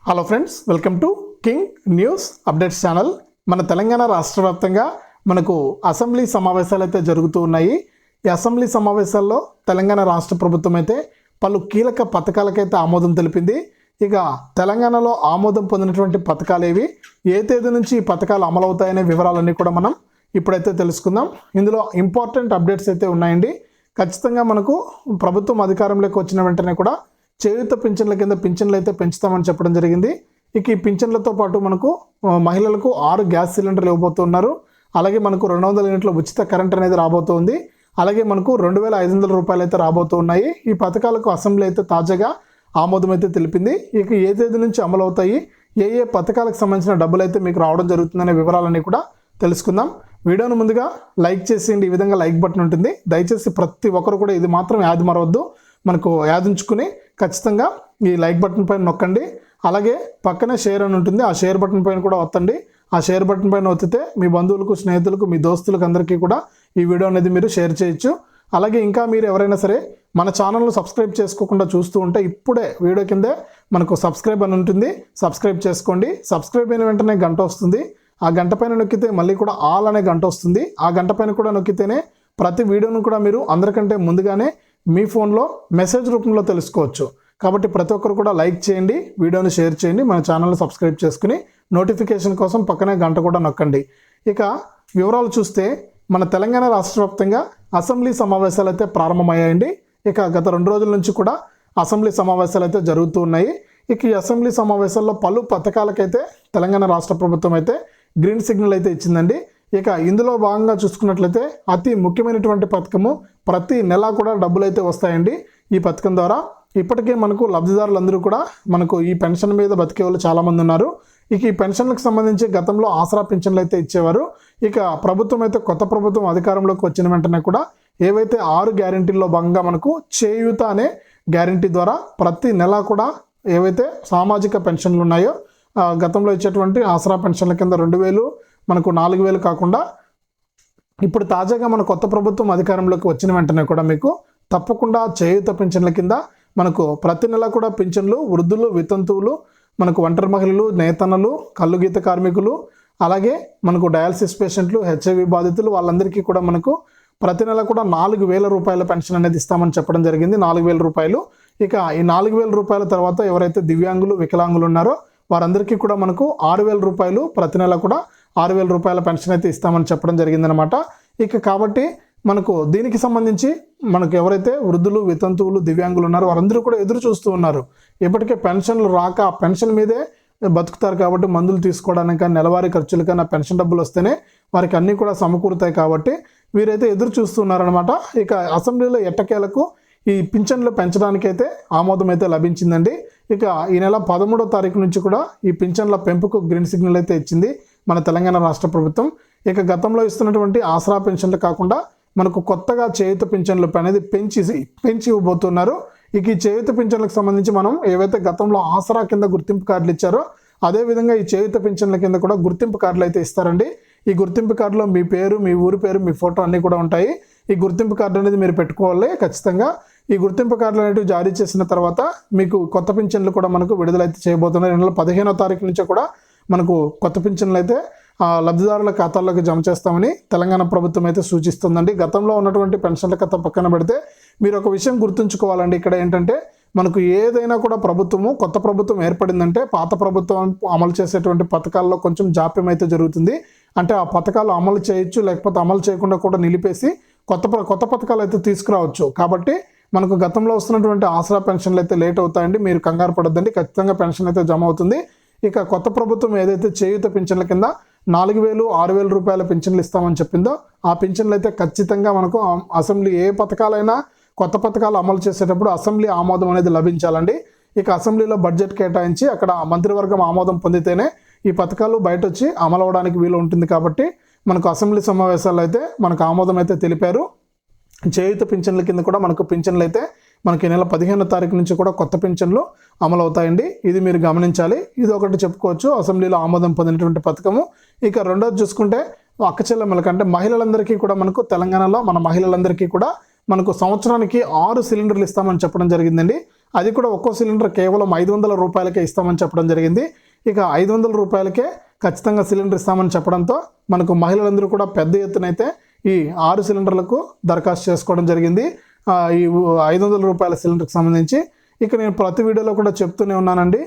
Hello friends, welcome to king news updates channel. మన తెలంగాణ రాష్ట్ర వ్యాప్తంగా మనకు అసెంబ్లీ సమావేశాలు అయితే జరుగుతూ ఉన్నాయి. ఈ అసెంబ్లీ సమావేశాల్లో తెలంగాణ రాష్ట్ర ప్రభుత్వం అయితే పలు కీలక పథకాలకైతే ఆమోదం తెలిపింది. ఇక తెలంగాణలో ఆమోదం పొందినటువంటి పథకాలు ఏవి, ఏ తేదీ నుంచి ఈ పథకాలు అమలవుతాయనే వివరాలన్నీ కూడా మనం ఇప్పుడైతే తెలుసుకుందాం. ఇందులో ఇంపార్టెంట్ అప్డేట్స్ అయితే ఉన్నాయండి. ఖచ్చితంగా మనకు ప్రభుత్వం అధికారంలోకి వచ్చిన వెంటనే కూడా చేయూత పింఛన్ల కింద పింఛన్లు అయితే పెంచుతామని చెప్పడం జరిగింది. ఇక ఈ పింఛన్లతో పాటు మనకు మహిళలకు 6 గ్యాస్ సిలిండర్లు ఇవ్వబోతున్నారు. అలాగే మనకు 200 యూనిట్ల ఉచిత కరెంట్ అనేది రాబోతుంది. అలాగే మనకు 2500 రూపాయలు అయితే రాబోతున్నాయి. ఈ పథకాలకు అసెంబ్లీ అయితే తాజాగా ఆమోదం అయితే తెలిపింది. ఇక ఏ తేదీ నుంచి అమలు అవుతాయి, ఏ ఏ పథకాలకు సంబంధించిన డబ్బులు అయితే మీకు రావడం జరుగుతుందనే వివరాలన్నీ కూడా తెలుసుకుందాం. వీడియోను ముందుగా లైక్ చేసేయండి. ఈ విధంగా లైక్ బటన్ ఉంటుంది. దయచేసి ప్రతి ఒక్కరు కూడా ఇది మాత్రం యాది మరవద్దు, మనకు యాదించుకుని ఖచ్చితంగా ఈ లైక్ బటన్ పైన నొక్కండి. అలాగే పక్కనే షేర్ అని ఉంటుంది, ఆ షేర్ బటన్ పైన కూడా వత్తండి. ఆ షేర్ బటన్ పైన వత్తితే మీ బంధువులకు, స్నేహితులకు, మీ దోస్తులకు అందరికీ కూడా ఈ వీడియో అనేది మీరు షేర్ చేయొచ్చు. అలాగే ఇంకా మీరు ఎవరైనా సరే మన ఛానల్ను సబ్స్క్రైబ్ చేసుకోకుండా చూస్తూ ఉంటే ఇప్పుడే వీడియో కిందే మనకు సబ్స్క్రైబ్ అని ఉంటుంది, సబ్స్క్రైబ్ చేసుకోండి. సబ్స్క్రైబ్ అయిన వెంటనే గంట వస్తుంది. ఆ గంట పైన నొక్కితే మళ్ళీ కూడా ఆల్ అనే గంట వస్తుంది. ఆ గంట పైన కూడా నొక్కితేనే ప్రతి వీడియోను కూడా మీరు అందరికంటే ముందుగానే మీ ఫోన్లో మెసేజ్ రూపంలో తెలుసుకోవచ్చు. కాబట్టి ప్రతి ఒక్కరు కూడా లైక్ చేయండి, వీడియోని షేర్ చేయండి, మన ఛానల్ని సబ్స్క్రైబ్ చేసుకుని నోటిఫికేషన్ కోసం పక్కనే గంట కూడా నొక్కండి. ఇక వివరాలు చూస్తే మన తెలంగాణ రాష్ట్ర వ్యాప్తంగా అసెంబ్లీ సమావేశాలు అయితే ప్రారంభమయ్యాయండి. ఇక గత 2 రోజుల నుంచి కూడా అసెంబ్లీ సమావేశాలు అయితే జరుగుతూ ఉన్నాయి. ఇక ఈ అసెంబ్లీ సమావేశాల్లో పలు పథకాలకైతే తెలంగాణ రాష్ట్ర ప్రభుత్వం అయితే గ్రీన్ సిగ్నల్ అయితే ఇచ్చిందండి. ఇక ఇందులో భాగంగా చూసుకున్నట్లయితే అతి ముఖ్యమైనటువంటి పథకము, ప్రతి నెల కూడా డబ్బులు అయితే వస్తాయండి ఈ పథకం ద్వారా. ఇప్పటికే మనకు లబ్ధిదారులందరూ కూడా మనకు ఈ పెన్షన్ మీద బతికే వాళ్ళు చాలామంది ఉన్నారు. ఇక ఈ పెన్షన్లకు సంబంధించి గతంలో ఆసరా పెన్షన్లు అయితే ఇచ్చేవారు. ఇక ప్రభుత్వం అయితే కొత్త ప్రభుత్వం అధికారంలోకి వచ్చిన వెంటనే కూడా ఏవైతే 6 గ్యారెంటీల్లో భాగంగా మనకు చేయూత అనే గ్యారెంటీ ద్వారా ప్రతి నెల కూడా ఏవైతే సామాజిక పెన్షన్లు ఉన్నాయో గతంలో ఇచ్చేటువంటి ఆసరా పెన్షన్ల కింద 2000, మనకు 4000 కాకుండా ఇప్పుడు తాజాగా మన కొత్త ప్రభుత్వం అధికారంలోకి వచ్చిన వెంటనే కూడా మీకు తప్పకుండా చేయూత పింఛన్ల కింద మనకు ప్రతి నెల కూడా పింఛన్లు వృద్ధులు, వితంతువులు, మనకు ఒంటరి మహిళలు, నేతన్నలు, కల్లుగీత కార్మికులు, అలాగే మనకు డయాలసిస్ పేషెంట్లు, HIV బాధితులు, వాళ్ళందరికీ కూడా మనకు ప్రతి నెల కూడా 4000 రూపాయల పెన్షన్ అనేది ఇస్తామని చెప్పడం జరిగింది. 4000 రూపాయలు. ఇక ఈ 4000 రూపాయల తర్వాత ఎవరైతే దివ్యాంగులు, వికలాంగులు ఉన్నారో వారందరికీ కూడా మనకు 6000 రూపాయలు ప్రతి నెల కూడా 6000 రూపాయల పెన్షన్ అయితే ఇస్తామని చెప్పడం జరిగిందనమాట. ఇక కాబట్టి మనకు దీనికి సంబంధించి మనకు ఎవరైతే వృద్ధులు, వితంతువులు, దివ్యాంగులు ఉన్నారో వారందరూ కూడా ఎదురు చూస్తూ ఉన్నారు. ఇప్పటికే పెన్షన్లు రాక ఆ పెన్షన్ మీదే బతుకుతారు కాబట్టి మందులు తీసుకోవడానికి కానీ నెలవారీ ఖర్చులకైనా పెన్షన్ డబ్బులు వస్తేనే వారికి అన్నీ కూడా సమకూరుతాయి కాబట్టి వీరైతే ఎదురు చూస్తున్నారనమాట. ఇక అసెంబ్లీలో ఎట్టకేలకు ఈ పింఛన్లు పెంచడానికైతే ఆమోదం అయితే లభించిందండి. ఇక ఈ నెల 13వ తారీఖు నుంచి కూడా ఈ పింఛన్ల పెంపుకు గ్రీన్ సిగ్నల్ అయితే ఇచ్చింది మన తెలంగాణ రాష్ట్ర ప్రభుత్వం. ఇక గతంలో ఇస్తున్నటువంటి ఆసరా పెన్షన్లు కాకుండా మనకు కొత్తగా చేయూత పింఛన్లు అనేది పెంచి ఇవ్వబోతున్నారు. ఇక ఈ చేయూత పింఛన్లకు సంబంధించి మనం ఏవైతే గతంలో ఆసరా కింద గుర్తింపు కార్డులు ఇచ్చారో అదేవిధంగా ఈ చేయూత పింఛన్ల కింద కూడా గుర్తింపు కార్డులు అయితే ఇస్తారండి. ఈ గుర్తింపు కార్డులో మీ పేరు, మీ ఊరి పేరు, మీ ఫోటో అన్నీ కూడా ఉంటాయి. ఈ గుర్తింపు కార్డు అనేది మీరు పెట్టుకోవాలి ఖచ్చితంగా. ఈ గుర్తింపు కార్డులు అనేవి జారీ చేసిన తర్వాత మీకు కొత్త పింఛన్లు కూడా మనకు విడుదలైతే చేయబోతున్నారు. ఈ నెల 15వ తారీఖు నుంచి కూడా మనకు కొత్త పింఛన్లు అయితే లబ్ధిదారుల ఖాతాల్లోకి జమ చేస్తామని తెలంగాణ ప్రభుత్వం అయితే సూచిస్తుందండి. గతంలో ఉన్నటువంటి పెన్షన్ల కథ పక్కన పెడితే మీరు ఒక విషయం గుర్తుంచుకోవాలండి. ఇక్కడ ఏంటంటే మనకు ఏదైనా కూడా కొత్త ప్రభుత్వం ఏర్పడిందంటే పాత ప్రభుత్వం అమలు చేసేటువంటి పథకాల్లో కొంచెం జాప్యం అయితే జరుగుతుంది. అంటే ఆ పథకాలు అమలు చేయొచ్చు, లేకపోతే అమలు చేయకుండా కూడా నిలిపేసి కొత్త పథకాలు అయితే తీసుకురావచ్చు. కాబట్టి మనకు గతంలో వస్తున్నటువంటి ఆసరా పెన్షన్లు అయితే లేట్ అవుతాయండి. మీరు కంగారు పడొద్దండి, ఖచ్చితంగా పెన్షన్ అయితే జమ అవుతుంది. ఇక కొత్త ప్రభుత్వం ఏదైతే చేయూత పింఛన్ల కింద 4000, 6000 రూపాయల పింఛన్లు ఇస్తామని చెప్పిందో ఆ పింఛన్లు అయితే ఖచ్చితంగా మనకు అసెంబ్లీ ఏ పథకాలైనా కొత్త పథకాలు అమలు చేసేటప్పుడు అసెంబ్లీ ఆమోదం అనేది లభించాలండి. ఇక అసెంబ్లీలో బడ్జెట్ కేటాయించి అక్కడ మంత్రివర్గం ఆమోదం పొందితేనే ఈ పథకాలు బయట వచ్చి అమలు అవడానికి వీలు ఉంటుంది. కాబట్టి మనకు అసెంబ్లీ సమావేశాల్లో అయితే మనకు ఆమోదం అయితే తెలిపారు. చేయూత పింఛన్ల కింద కూడా మనకు పింఛన్లు అయితే మనకి నెల 15వ తారీఖు నుంచి కూడా కొత్త పింఛన్లు అమలు అవుతాయండి. ఇది మీరు గమనించాలి. ఇది ఒకటి చెప్పుకోవచ్చు అసెంబ్లీలో ఆమోదం పొందినటువంటి పథకము. ఇక రెండోది చూసుకుంటే అక్క చెల్లెమ్మలకి అంటే మహిళలందరికీ కూడా మనకు తెలంగాణలో మన మహిళలందరికీ కూడా మనకు సంవత్సరానికి 6 సిలిండర్లు ఇస్తామని చెప్పడం జరిగిందండి. అది కూడా ఒక్కో సిలిండర్ కేవలం 500 రూపాయలకే ఇస్తామని చెప్పడం జరిగింది. ఇక 500 రూపాయలకే ఖచ్చితంగా సిలిండర్ ఇస్తామని చెప్పడంతో మనకు మహిళలందరూ కూడా పెద్ద ఎత్తున అయితే ఈ 6 సిలిండర్లకు దరఖాస్తు చేసుకోవడం జరిగింది. ఈ 500 రూపాయల సిలిండర్కి సంబంధించి ఇక నేను ప్రతి వీడియోలో కూడా చెప్తూనే ఉన్నానండి,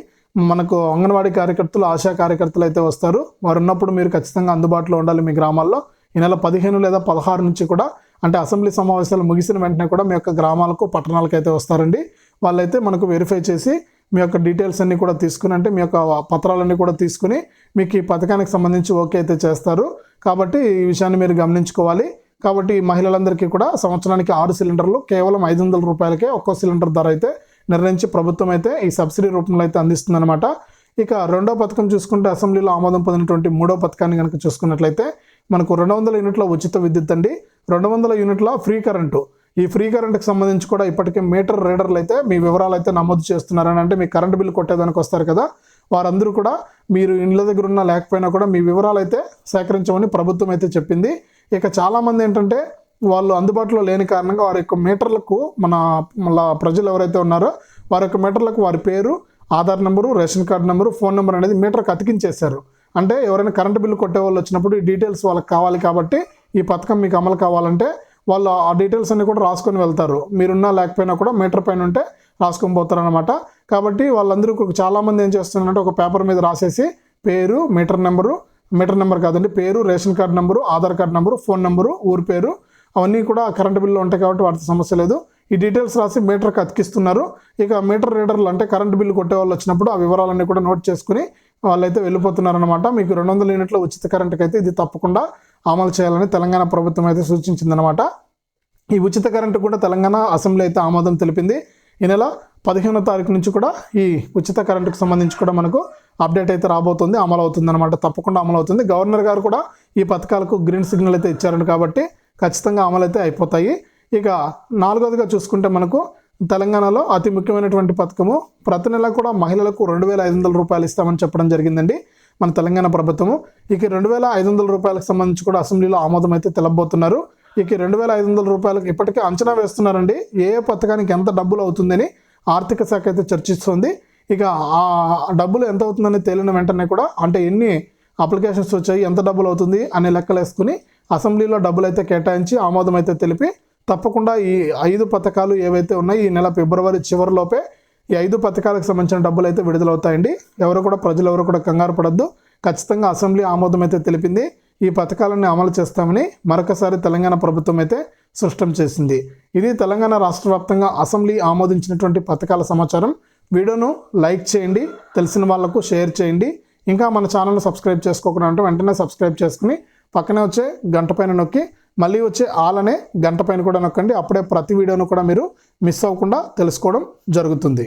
మనకు అంగన్వాడీ కార్యకర్తలు, ఆశా కార్యకర్తలు అయితే వస్తారు. వారు ఉన్నప్పుడు మీరు ఖచ్చితంగా అందుబాటులో ఉండాలి మీ గ్రామాల్లో. ఈ నెల 15 లేదా 16 నుంచి కూడా, అంటే అసెంబ్లీ సమావేశాలు ముగిసిన వెంటనే కూడా మీ యొక్క గ్రామాలకు, పట్టణాలకు అయితే వస్తారండి. వాళ్ళైతే మనకు వెరిఫై చేసి మీ యొక్క డీటెయిల్స్ అన్నీ కూడా తీసుకుని, అంటే మీ యొక్క పత్రాలన్నీ కూడా తీసుకుని మీకు ఈ పథకానికి సంబంధించి ఓకే అయితే చేస్తారు. కాబట్టి ఈ విషయాన్ని మీరు గమనించుకోవాలి. కాబట్టి మహిళలందరికీ కూడా సంవత్సరానికి 6 సిలిండర్లు కేవలం 500 రూపాయలకే ఒక్కో సిలిండర్ ధర అయితే నిర్ణయించి ప్రభుత్వం అయితే ఈ సబ్సిడీ రూపంలో అయితే అందిస్తుందన్నమాట. ఇక రెండో పథకం చూసుకుంటే అసెంబ్లీలో ఆమోదం పొందినటువంటి మూడో పథకాన్ని కనుక చూసుకున్నట్లయితే మనకు 200 యూనిట్ల ఉచిత విద్యుత్ అండి, 200 యూనిట్ల ఫ్రీ కరెంటు. ఈ ఫ్రీ కరెంట్కి సంబంధించి కూడా ఇప్పటికే మీటర్ రీడర్లు అయితే మీ వివరాలు అయితే నమోదు చేస్తున్నారని, అంటే మీ కరెంటు బిల్లు కొట్టేదానికి వస్తారు కదా, వారందరూ కూడా మీరు ఇండ్ల దగ్గర ఉన్నా లేకపోయినా కూడా మీ వివరాలు అయితే సేకరించమని ప్రభుత్వం అయితే చెప్పింది. ఇక చాలామంది ఏంటంటే వాళ్ళు అందుబాటులో లేని కారణంగా వారి యొక్క మీటర్లకు మళ్ళా ప్రజలు ఎవరైతే ఉన్నారో వారి యొక్క మీటర్లకు వారి పేరు, Aadhaar number, ration card number, phone number అనేది మీటర్కి అతికించేశారు. అంటే ఎవరైనా కరెంటు బిల్లు కొట్టే వాళ్ళు వచ్చినప్పుడు ఈ డీటెయిల్స్ వాళ్ళకి కావాలి. కాబట్టి ఈ పథకం మీకు అమలు కావాలంటే వాళ్ళు ఆ డీటెయిల్స్ అన్ని కూడా రాసుకొని వెళ్తారు. మీరున్నా లేకపోయినా కూడా మీటర్ పైన ఉంటే రాసుకొని పోతారు అనమాట. కాబట్టి వాళ్ళందరూ చాలామంది ఏం చేస్తున్నారంటే ఒక పేపర్ మీద రాసేసి పేరు, మీటర్ నెంబర్ కాదండి, పేరు, ration card number, Aadhaar card number, phone number, ఊరి పేరు, అవన్నీ కూడా కరెంటు బిల్లు ఉంటాయి కాబట్టి వాటితో సమస్య లేదు. ఈ డీటెయిల్స్ రాసి మీటర్కి అతికిస్తున్నారు. ఇక మీటర్ రీడర్లు అంటే కరెంటు బిల్లు కొట్టే వాళ్ళు వచ్చినప్పుడు ఆ వివరాలన్నీ కూడా నోట్ చేసుకుని వాళ్ళైతే వెళ్ళిపోతున్నారనమాట. మీకు 200 యూనిట్ల ఉచిత కరెంటుకి అయితే ఇది తప్పకుండా అమలు చేయాలని తెలంగాణ ప్రభుత్వం అయితే సూచించిందనమాట. ఈ ఉచిత కరెంటు కూడా తెలంగాణ అసెంబ్లీ అయితే ఆమోదం తెలిపింది. ఈ నెల 15వ తారీఖు నుంచి కూడా ఈ ఉచిత కరెంటుకు సంబంధించి కూడా మనకు అప్డేట్ అయితే రాబోతుంది, అమలు అవుతుంది అనమాట. తప్పకుండా అమలు అవుతుంది. గవర్నర్ గారు కూడా ఈ పథకాలకు గ్రీన్ సిగ్నల్ అయితే ఇచ్చారండి, కాబట్టి ఖచ్చితంగా అమలు అయితే అయిపోతాయి. ఇక 4వదిగా చూసుకుంటే మనకు తెలంగాణలో అతి ముఖ్యమైనటువంటి పథకము, ప్రతి నెల కూడా మహిళలకు 2500 రూపాయలు ఇస్తామని చెప్పడం జరిగిందండి మన తెలంగాణ ప్రభుత్వము. ఇక 2500 రూపాయలకు సంబంధించి కూడా అసెంబ్లీలో ఆమోదం అయితే తెలపబోతున్నారు. ఇక 2500 రూపాయలకు ఇప్పటికే అంచనా వేస్తున్నారండి, ఏ పథకానికి ఎంత డబ్బులు అవుతుందని ఆర్థిక శాఖ అయితే చర్చిస్తుంది. ఇక ఆ డబ్బులు ఎంత అవుతుందని తేలిన వెంటనే కూడా, అంటే ఎన్ని అప్లికేషన్స్ వచ్చాయి, ఎంత డబ్బులు అవుతుంది అనే లెక్కలు వేసుకుని అసెంబ్లీలో డబ్బులు అయితే కేటాయించి ఆమోదం అయితే తెలిపి తప్పకుండా ఈ 5 పథకాలు ఏవైతే ఉన్నాయో ఈ నెల ఫిబ్రవరి చివరిలోపే ఈ 5 పథకాలకు సంబంధించిన డబ్బులు అయితే విడుదలవుతాయండి. ప్రజలు ఎవరు కూడా కంగారు పడద్దు. ఖచ్చితంగా అసెంబ్లీ ఆమోదం అయితే తెలిపింది. ఈ పథకాలన్నీ అమలు చేస్తామని మరొకసారి తెలంగాణ ప్రభుత్వం అయితే స్పష్టం చేసింది. ఇది తెలంగాణ రాష్ట్ర వ్యాప్తంగా అసెంబ్లీ ఆమోదించినటువంటి పథకాల సమాచారం. వీడియోను లైక్ చేయండి, తెలిసిన వాళ్లకు షేర్ చేయండి. ఇంకా మన ఛానల్ని సబ్స్క్రైబ్ చేసుకోకుండా ఉంటే వెంటనే సబ్స్క్రైబ్ చేసుకుని పక్కనే వచ్చే గంట పైన నొక్కి మళ్ళీ వచ్చే ఆల్ అనే గంట పైన కూడా నొక్కండి. అప్పుడే ప్రతి వీడియోను కూడా మీరు మిస్ అవ్వకుండా తెలుసుకోవడం జరుగుతుంది.